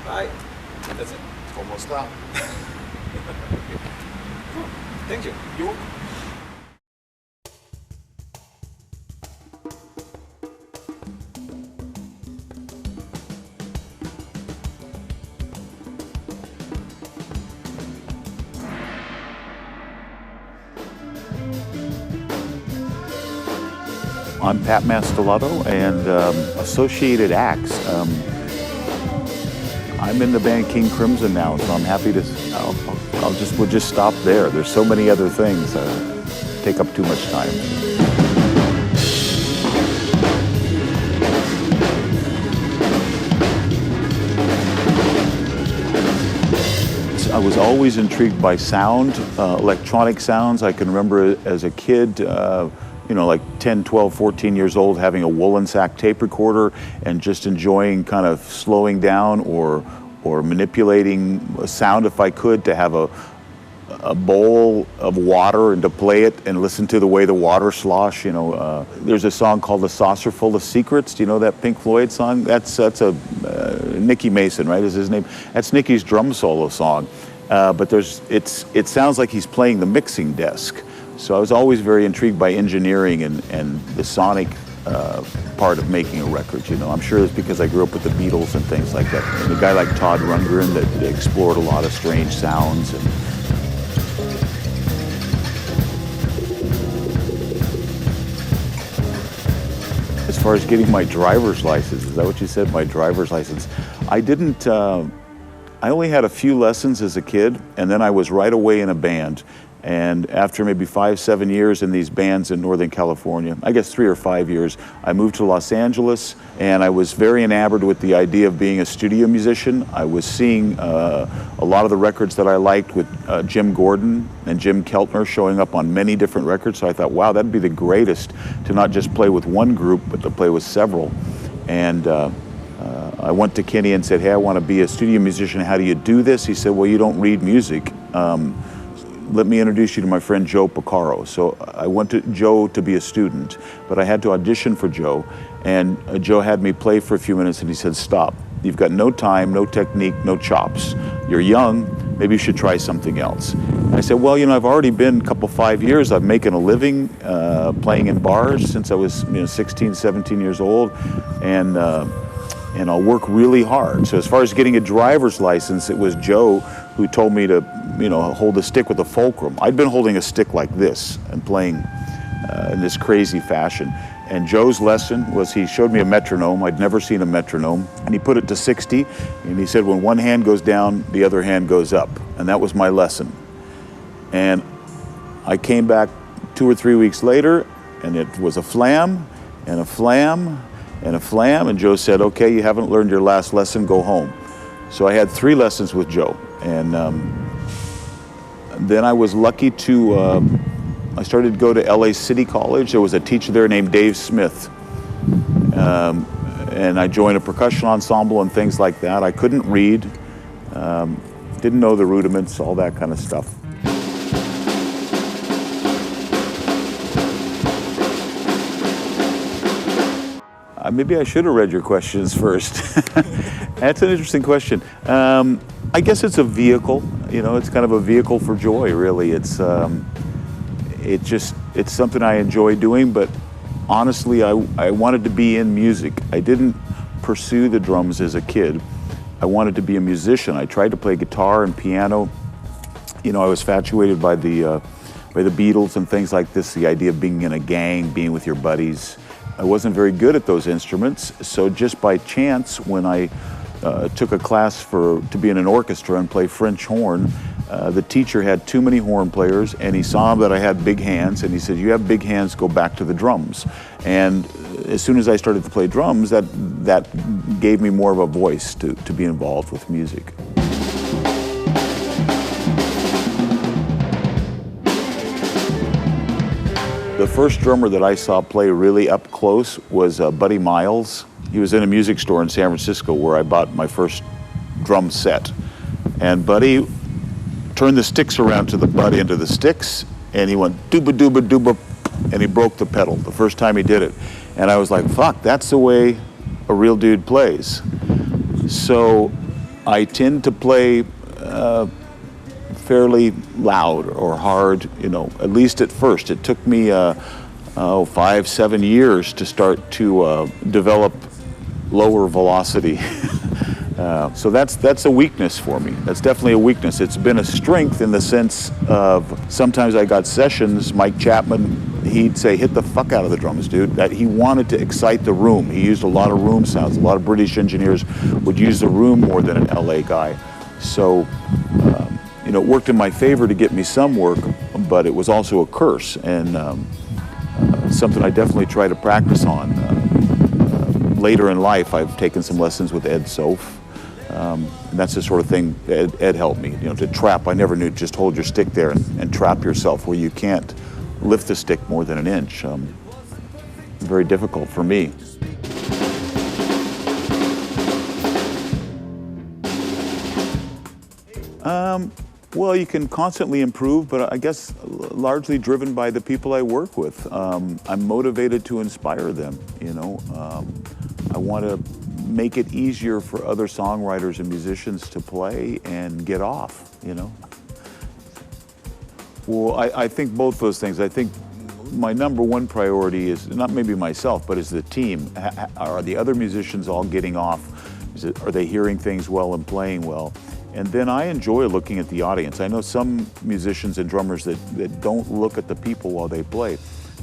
Bye. That's it. Almost stop. Thank you. You I'm Pat Mastelotto and associated acts. I'm in the band King Crimson now, so I'm happy to. We'll just stop there. There's so many other things take up too much time. I was always intrigued by sound, electronic sounds. I can remember as a kid, you know, like 10, 12, 14 years old, having a woolen sack tape recorder and just enjoying kind of slowing down or manipulating a sound if I could, to have a bowl of water and to play it and listen to the way the water slosh, you know. There's a song called "A Saucer Full of Secrets." Do you know that Pink Floyd song? That's a Nicky Mason, right, is his name? That's Nicky's drum solo song. But it sounds like he's playing the mixing desk. So I was always very intrigued by engineering and the sonic part of making a record. You know, I'm sure it's because I grew up with the Beatles and things like that. And a guy like Todd Rundgren that explored a lot of strange sounds. And as far as getting my driver's license, is that what you said? My driver's license. I didn't. I only had a few lessons as a kid, and then I was right away in a band. And after maybe 5, 7 years in these bands in Northern California, I guess 3 or 5 years, I moved to Los Angeles, and I was very enamored with the idea of being a studio musician. I was seeing a lot of the records that I liked with Jim Gordon and Jim Keltner showing up on many different records. So I thought, wow, that'd be the greatest to not just play with one group, but to play with several. And I went to Kenny and said, hey, I want to be a studio musician. How do you do this? He said, well, you don't read music. Let me introduce you to my friend Joe Porcaro. So I went to Joe to be a student, but I had to audition for Joe. And Joe had me play for a few minutes and he said, stop. You've got no time, no technique, no chops. You're young, maybe you should try something else. And I said, well, you know, I've already been 5 years. I'm making a living playing in bars since I was 16, 17 years old. And I'll work really hard. So as far as getting a driver's license, it was Joe who told me to, hold a stick with a fulcrum. I'd been holding a stick like this and playing in this crazy fashion. And Joe's lesson was he showed me a metronome. I'd never seen a metronome. And he put it to 60. And he said, when one hand goes down, the other hand goes up. And that was my lesson. And I came back 2 or 3 weeks later, and it was a flam and a flam and a flam, and Joe said, okay, you haven't learned your last lesson, go home. So I had 3 lessons with Joe, and then I was lucky to, I started to go to LA City College. There was a teacher there named Dave Smith, and I joined a percussion ensemble and things like that. I couldn't read, didn't know the rudiments, all that kind of stuff. Maybe I should have read your questions first. That's an interesting question. I guess it's a vehicle. It's kind of a vehicle for joy, really. It's something I enjoy doing, but honestly, I wanted to be in music. I didn't pursue the drums as a kid. I wanted to be a musician. I tried to play guitar and piano. I was infatuated by the Beatles and things like this, the idea of being in a gang, being with your buddies. I wasn't very good at those instruments, so just by chance, when I took a class to be in an orchestra and play French horn, the teacher had too many horn players, and he saw that I had big hands, and he said, you have big hands, go back to the drums. And as soon as I started to play drums, that gave me more of a voice to be involved with music. The first drummer that I saw play really up close was Buddy Miles. He was in a music store in San Francisco where I bought my first drum set. And Buddy turned the sticks around to the butt end of the sticks, and he went dooba dooba dooba, and he broke the pedal the first time he did it. And I was like, fuck, that's the way a real dude plays. So I tend to play fairly loud or hard, you know, at least at first. It took me 5, 7 years to start to develop lower velocity. So that's a weakness for me. That's definitely a weakness. It's been a strength in the sense of sometimes I got sessions, Mike Chapman, he'd say, hit the fuck out of the drums, dude. That he wanted to excite the room. He used a lot of room sounds. A lot of British engineers would use the room more than an LA guy. So, you know, it worked in my favor to get me some work, but it was also a curse, and something I definitely try to practice on. Later in life, I've taken some lessons with Ed Soph, and that's the sort of thing Ed helped me, you know, to trap. I never knew, just hold your stick there and trap yourself where you can't lift the stick more than an inch. Very difficult for me. Well, you can constantly improve, but I guess largely driven by the people I work with. I'm motivated to inspire them, you know. I want to make it easier for other songwriters and musicians to play and get off, you know. Well, I think both those things. I think my number one priority is not maybe myself, but is the team. Are the other musicians all getting off? Are they hearing things well and playing well? And then I enjoy looking at the audience. I know some musicians and drummers that don't look at the people while they play,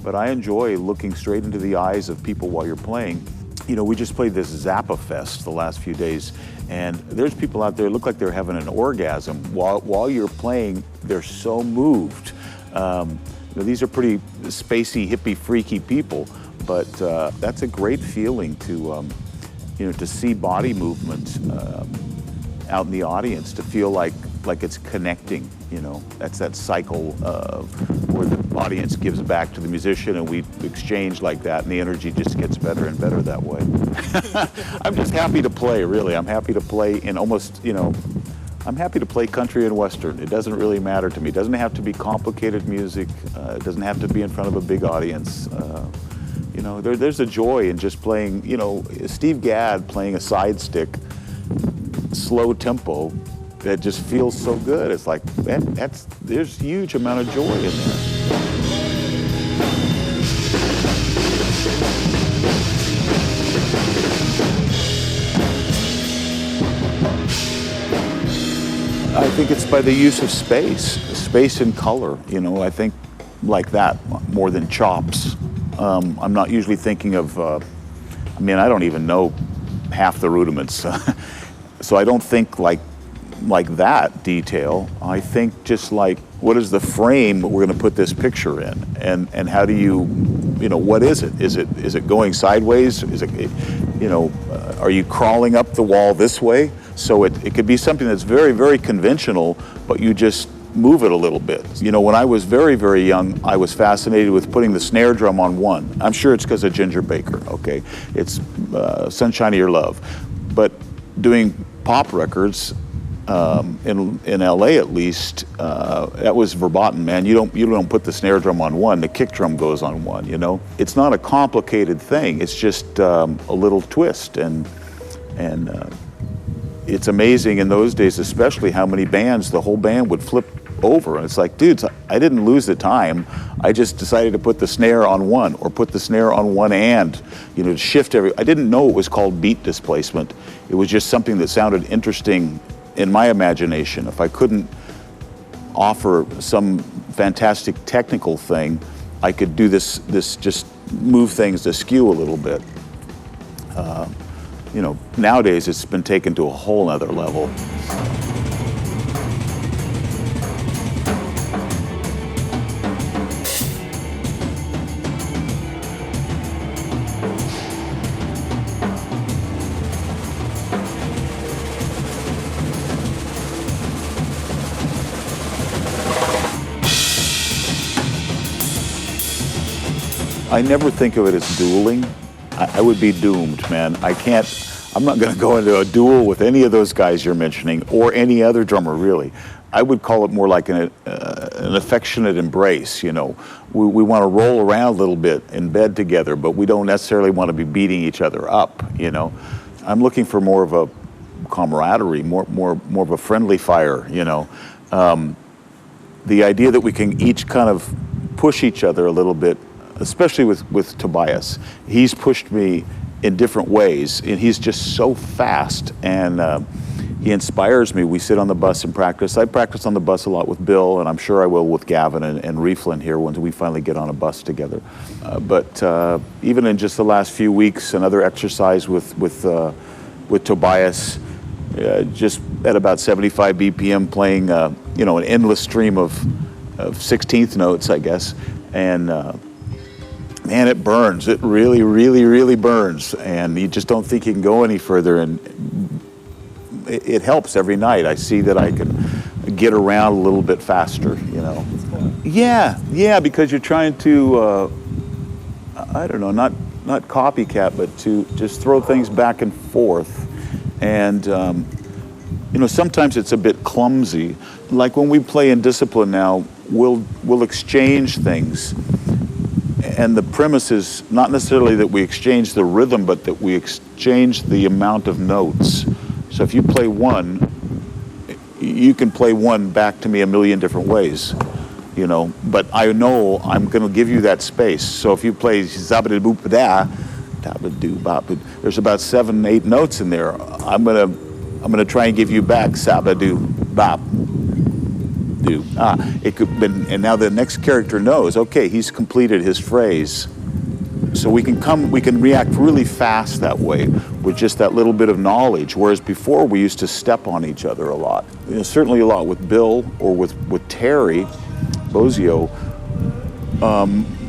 but I enjoy looking straight into the eyes of people while you're playing. You know, we just played this Zappa Fest the last few days, and there's people out there look like they're having an orgasm. While you're playing, they're so moved. You know, these are pretty spacey, hippie, freaky people, but that's a great feeling to, you know, to see body movement out in the audience, to feel like it's connecting, you know. That's that cycle where the audience gives back to the musician and we exchange like that, and the energy just gets better and better that way. I'm just happy to play, really. I'm happy to play in almost, you know, I'm happy to play country and western. It doesn't really matter to me. It doesn't have to be complicated music. It doesn't have to be in front of a big audience. You know, there's a joy in just playing, you know, Steve Gadd playing a side stick, slow tempo, that just feels so good. It's like, there's a huge amount of joy in there. I think it's by the use of space and color, you know. I think like that more than chops. I'm not usually thinking of, I mean, I don't even know half the rudiments. So I don't think like that detail. I think just like, what is the frame that we're going to put this picture in, and how do you know, what is it? Is it going sideways? Is it, you know, are you crawling up the wall this way? So it could be something that's very, very conventional, but you just move it a little bit. You know, when I was very, very young, I was fascinated with putting the snare drum on one. I'm sure it's because of Ginger Baker, okay? It's Sunshine of Your Love. But doing pop records, in LA at least, that was verboten, man. You don't put the snare drum on one, the kick drum goes on one, you know? It's not a complicated thing, it's just a little twist, and it's amazing in those days, especially how many bands, the whole band would flip over, and it's like, dudes, I didn't lose the time. I just decided to put the snare on one, or put the snare on one and, you know, to shift I didn't know it was called beat displacement. It was just something that sounded interesting in my imagination. If I couldn't offer some fantastic technical thing, I could do this just move things to skew a little bit. You know, nowadays it's been taken to a whole nother level. I never think of it as dueling. I would be doomed, man. I'm not gonna go into a duel with any of those guys you're mentioning, or any other drummer, really. I would call it more like an affectionate embrace, you know. We wanna roll around a little bit in bed together, but we don't necessarily wanna be beating each other up, you know. I'm looking for more of a camaraderie, more of a friendly fire, you know. The idea that we can each kind of push each other a little bit, especially with Tobias. He's pushed me in different ways, and he's just so fast, and he inspires me. We sit on the bus and practice. I practice on the bus a lot with Bill, and I'm sure I will with Gavin and Rieflin here when we finally get on a bus together. But even in just the last few weeks, another exercise with Tobias, just at about 75 BPM, playing you know, an endless stream of 16th notes, I guess, and man, it burns. It really, really, really burns, and you just don't think you can go any further. And it helps every night. I see that I can get around a little bit faster, you know. Yeah, because you're trying to, I don't know, not copycat, but to just throw things back and forth. And, you know, sometimes it's a bit clumsy. Like when we play in Discipline now, we'll exchange things. And the premise is not necessarily that we exchange the rhythm, but that we exchange the amount of notes. So if you play one, you can play one back to me a million different ways, you know, but I know I'm going to give you that space. So if you play zabba-da-boop-da, there's about 7, 8 notes in there. I'm gonna try and give you back sabba-do-bop. It could be, and now the next character knows, okay, he's completed his phrase. So we can react really fast that way with just that little bit of knowledge. Whereas before we used to step on each other a lot. You know, certainly a lot with Bill or with Terry Bozio.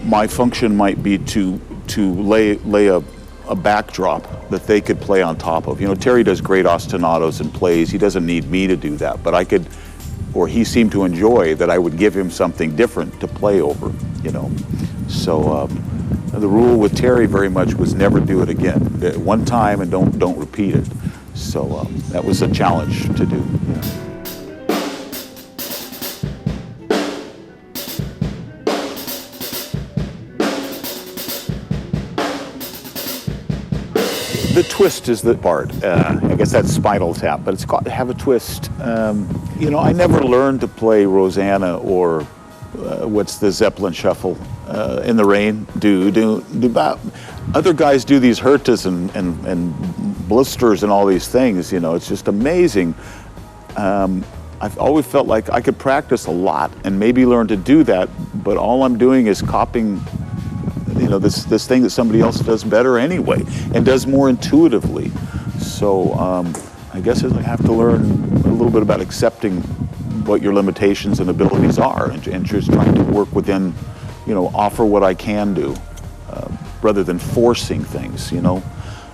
My function might be to lay a backdrop that they could play on top of. You know, Terry does great ostinatos and plays. He doesn't need me to do that, but I could, or he seemed to enjoy that I would give him something different to play over, you know. So the rule with Terry very much was never do it again. One time and don't repeat it. So that was a challenge to do. Yeah. The twist is the part. I guess that's Spinal Tap, but it's got to have a twist. You know, I never learned to play Rosanna or what's the Zeppelin shuffle in the rain. Do. Other guys do these hurtas and blisters and all these things. You know, it's just amazing. I've always felt like I could practice a lot and maybe learn to do that, but all I'm doing is copying, you know, this thing that somebody else does better anyway and does more intuitively. So I guess I have to learn a little bit about accepting what your limitations and abilities are and just trying to work within, you know, offer what I can do rather than forcing things, you know.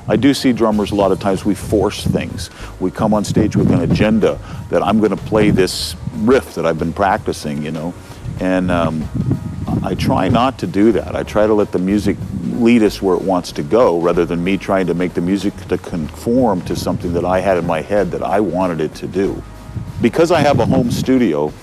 I do see drummers a lot of times we force things. We come on stage with an agenda that I'm going to play this riff that I've been practicing, you know, and I try not to do that. I try to let the music lead us where it wants to go rather than me trying to make the music to conform to something that I had in my head that I wanted it to do. Because I have a home studio,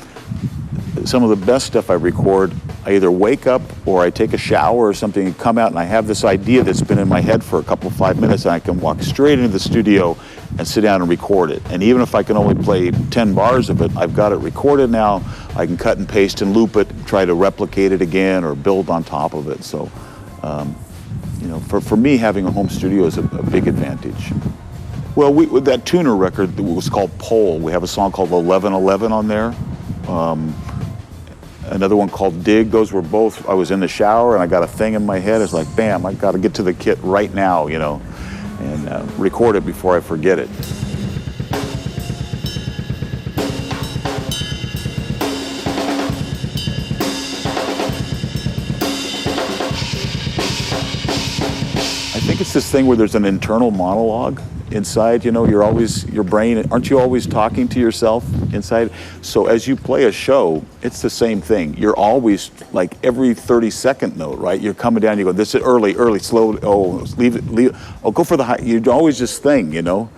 some of the best stuff I record, I either wake up or I take a shower or something and come out and I have this idea that's been in my head for a couple of 5 minutes and I can walk straight into the studio and sit down and record it. And even if I can only play 10 bars of it, I've got it recorded now. I can cut and paste and loop it, try to replicate it again or build on top of it. So, you know, for me, having a home studio is a big advantage. Well, with that tuner record that was called Pole, we have a song called 1111 on there. Another one called Dig. Those were both, I was in the shower and I got a thing in my head. It's like, bam, I got to get to the kit right now, you know, and record it before I forget it. I think it's this thing where there's an internal monologue inside, you know, your brain, aren't you always talking to yourself inside? So as you play a show, it's the same thing. You're always, like every 30-second note, right? You're coming down, you go, this is early, slow, oh, leave it, oh, go for the high. You always just thing, you know?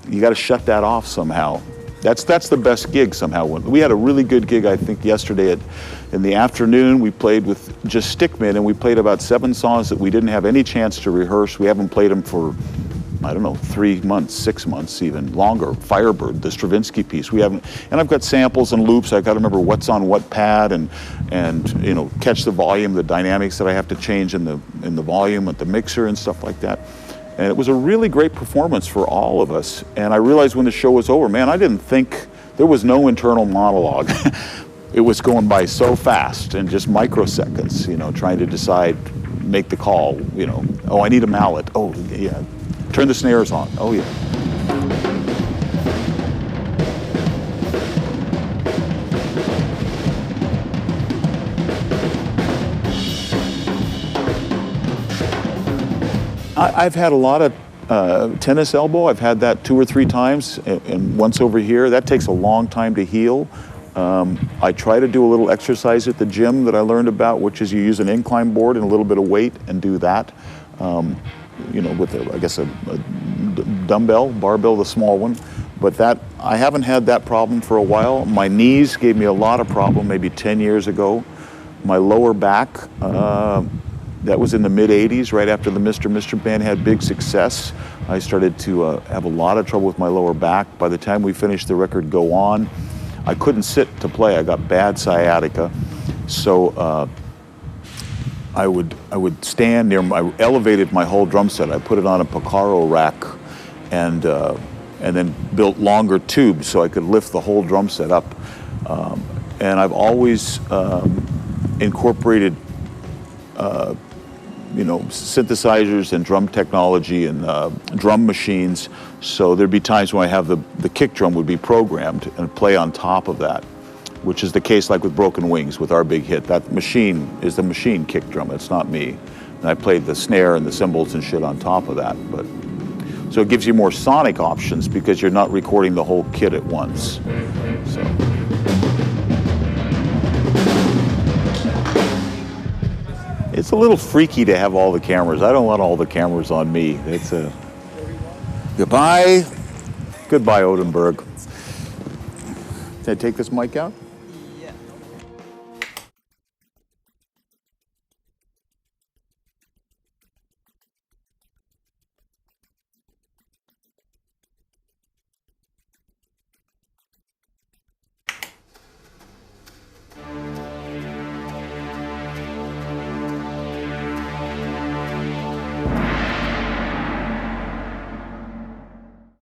You got to shut that off somehow. That's the best gig somehow. We had a really good gig, I think, yesterday in the afternoon. We played with just stickmen, and we played about 7 songs that we didn't have any chance to rehearse. We haven't played them for I don't know, 3 months, 6 months, even longer. Firebird, the Stravinsky piece. We haven't, and I've got samples and loops. I've got to remember what's on what pad, and you know, catch the volume, the dynamics that I have to change in the volume at the mixer and stuff like that. And it was a really great performance for all of us. And I realized when the show was over, man, I didn't think, there was no internal monologue. It was going by so fast, and just microseconds, you know, trying to decide, make the call, you know, oh, I need a mallet. Oh, yeah. Turn the snares on. Oh, yeah. I've had a lot of tennis elbow. I've had that 2 or 3 times, and once over here. That takes a long time to heal. I try to do a little exercise at the gym that I learned about, which is you use an incline board and a little bit of weight and do that. You know, with I guess a dumbbell, barbell, the small one. But that, I haven't had that problem for a while. My knees gave me a lot of problem maybe 10 years ago. My lower back, that was in the mid-'80s, right after the Mr. Band had big success. I started to have a lot of trouble with my lower back. By the time we finished the record Go On, I couldn't sit to play. I got bad sciatica. So I would stand near, I elevated my whole drum set. I put it on a Picaro rack and then built longer tubes so I could lift the whole drum set up. And I've always incorporated you know, synthesizers and drum technology and drum machines. So there'd be times when I have the kick drum would be programmed and play on top of that, which is the case like with Broken Wings, with our big hit. That machine is the machine kick drum, it's not me. And I played the snare and the cymbals and shit on top of that. But so it gives you more sonic options because you're not recording the whole kit at once. So. It's a little freaky to have all the cameras. I don't want all the cameras on me. It's a goodbye. Goodbye, Odenberg. Can I take this mic out?